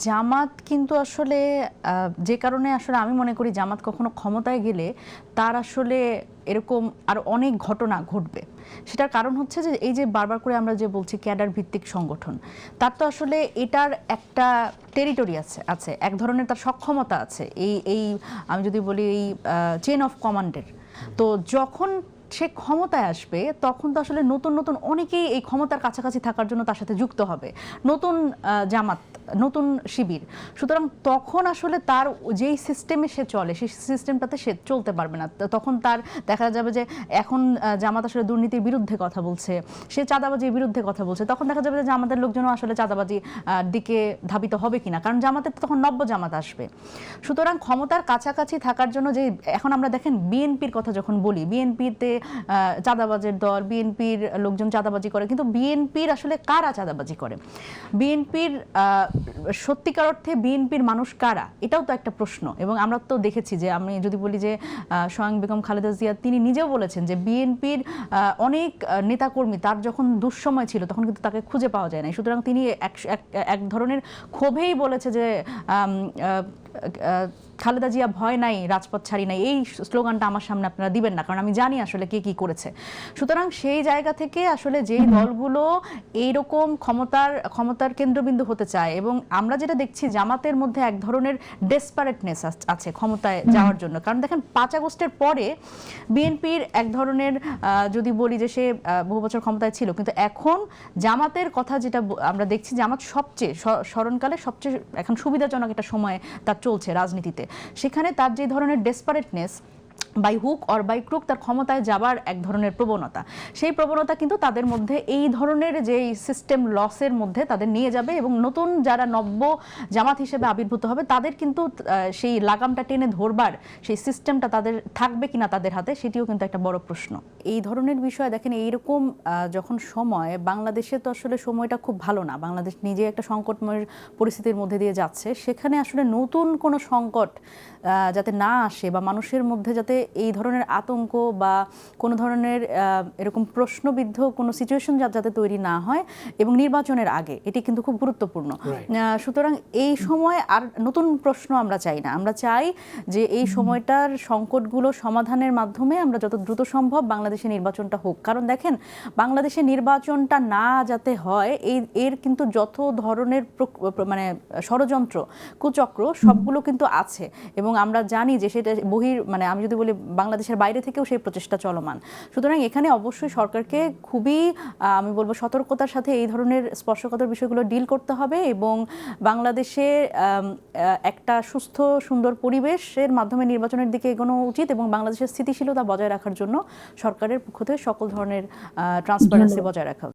জামাত কিন্তু আসলে যে কারণে আসলে আমি মনে করি জামাত কখনো ক্ষমতায় গেলে তার আসলে এরকম আর অনেক ঘটনা ঘটবে। সেটার কারণ হচ্ছে যে এই যে বারবার করে আমরা যে বলছি ক্যাডার ভিত্তিক সংগঠন, তার তো আসলে এটার একটা টেরিটরি আছে এক ধরনের তার সক্ষমতা আছে। এই আমি যদি বলি এই চেইন অফ কমান্ডের, তো যখন সে ক্ষমতায় আসবে তখন তো আসলে নতুন নতুন অনেকেই এই ক্ষমতার কাছাকাছি থাকার জন্য তার সাথে যুক্ত হবে, নতুন জামাত, নতুন শিবির। সুতরাং তখন আসলে তার যেই সিস্টেমে সে চলে সেই সিস্টেমটাতে সে চলতে পারবে না। তখন তার দেখা যাবে যে এখন জামাত আসলে দুর্নীতির বিরুদ্ধে কথা বলছে, সে চাঁদাবাজির বিরুদ্ধে কথা বলছে, তখন দেখা যাবে যে জামাতের লোকজনও আসলে চাঁদাবাজি দিকে ধাবিত হবে কিনা, কারণ জামাতের তখন নব্য জামাত আসবে। সুতরাং ক্ষমতার কাছাকাছি থাকার জন্য যে এখন আমরা দেখেন বিএনপির কথা যখন বলি, বিএনপিতে চাঁদাবাজের দল, বিএনপির লোকজন চাঁদাবাজি করে, কিন্তু বিএনপির আসলে কারা চাঁদাবাজি করে, বিএনপির সত্যিকার অর্থে বিএনপির মানুষ কারা, এটাও তো একটা প্রশ্ন। এবং আমরা তো দেখেছি যে আমি যদি বলি যে স্বয়ং বেগম খালেদা জিয়া তিনি নিজেও বলেছেন যে বিএনপির অনেক নেতাকর্মী তার যখন দুঃসময় ছিল তখন কিন্তু তাকে খুঁজে পাওয়া যায় না। সুতরাং তিনি এক ধরনের ক্ষোভেই বলেছে যে খালেদা জিয়া ভয় নাই, রাজপথ ছাড়ি নাই, এই স্লোগানটা আমার সামনে আপনারা দিবেন না, কারণ আমি জানি আসলে কে কি করেছে। সুতরাং সেই জায়গা থেকে আসলে যেই দলগুলো এইরকম ক্ষমতার কেন্দ্রবিন্দু হতে চায়, এবং আমরা যেটা দেখছি জামাতের মধ্যে এক ধরনের ডেসপারেটনেস আছে ক্ষমতায় যাওয়ার জন্য। কারণ দেখেন 5 আগস্টের পরে বিএনপির এক ধরনের যদি বলি যে সে বহু বছর ক্ষমতায় ছিল, কিন্তু এখন জামাতের কথা যেটা আমরা দেখছি, জামাত সবচেয়ে স্মরণকালে সবচেয়ে এখন সুবিধাজনক একটা সময় তার চলছে রাজনীতিতে। সেখানে তার যে ধরনের desperateness, by hook or by crook তার ক্ষমতায় যাবার এক ধরনের প্রবণতা, সেই প্রবণতা কিন্তু তাদের মধ্যে এই ধরনের যে সিস্টেম লসের মধ্যে তাদের নিয়ে যাবে, এবং নতুন যারা নব্য জামাত হিসেবে আবির্ভূত হবে তাদের কিন্তু সেই লাগামটা টেনে ধরবার সেই সিস্টেমটা তাদের থাকবে কিনা তাদের হাতে, সেটিও কিন্তু একটা বড় প্রশ্ন। এই ধরনের বিষয় দেখেন, এইরকম যখন সময় বাংলাদেশে, তো আসলে সময়টা খুব ভালো না, বাংলাদেশ নিজে একটা সংকটময় পরিস্থিতির মধ্যে দিয়ে যাচ্ছে। সেখানে আসলে নতুন কোনো সংকট যাতে না আসে বা মানুষের মধ্যে যাতে এই ধরনের আতঙ্ক বা কোনো ধরনের এরকম প্রশ্নবিদ্ধ কোনো সিচুয়েশন যাতে তৈরি না হয়, এবং নির্বাচনের আগে এটি কিন্তু খুব গুরুত্বপূর্ণ। সুতরাং এই সময় আর নতুন প্রশ্ন আমরা চাই না, আমরা চাই যে এই সময়টার সংকটগুলো সমাধানের মাধ্যমে আমরা যত দ্রুত সম্ভব বাংলাদেশে নির্বাচনটা হোক। কারণ দেখেন বাংলাদেশে নির্বাচনটা না যাতে হয়, এর কিন্তু যত ধরনের মানে ষড়যন্ত্র, কুচক্র সবগুলো কিন্তু আছে, এবং আমরা জানি যে সেটা মানে আমি যদি বলি বাংলাদেশের বাইরে থেকেও সেই প্রচেষ্টা চলমান। সুতরাং এখানে অবশ্যই সরকারকে খুবই আমি বলবো সতর্কতার সাথে এই ধরনের স্পর্শকাতর বিষয়গুলো ডিল করতে হবে, এবং বাংলাদেশে একটা সুস্থ সুন্দর পরিবেশের মাধ্যমে নির্বাচনের দিকে এগোনো উচিত, এবং বাংলাদেশের স্থিতিশীলতা বজায় রাখার জন্য সরকারের পক্ষ থেকে সকল ধরনের ট্রান্সপারেন্সি বজায় রাখা উচিত।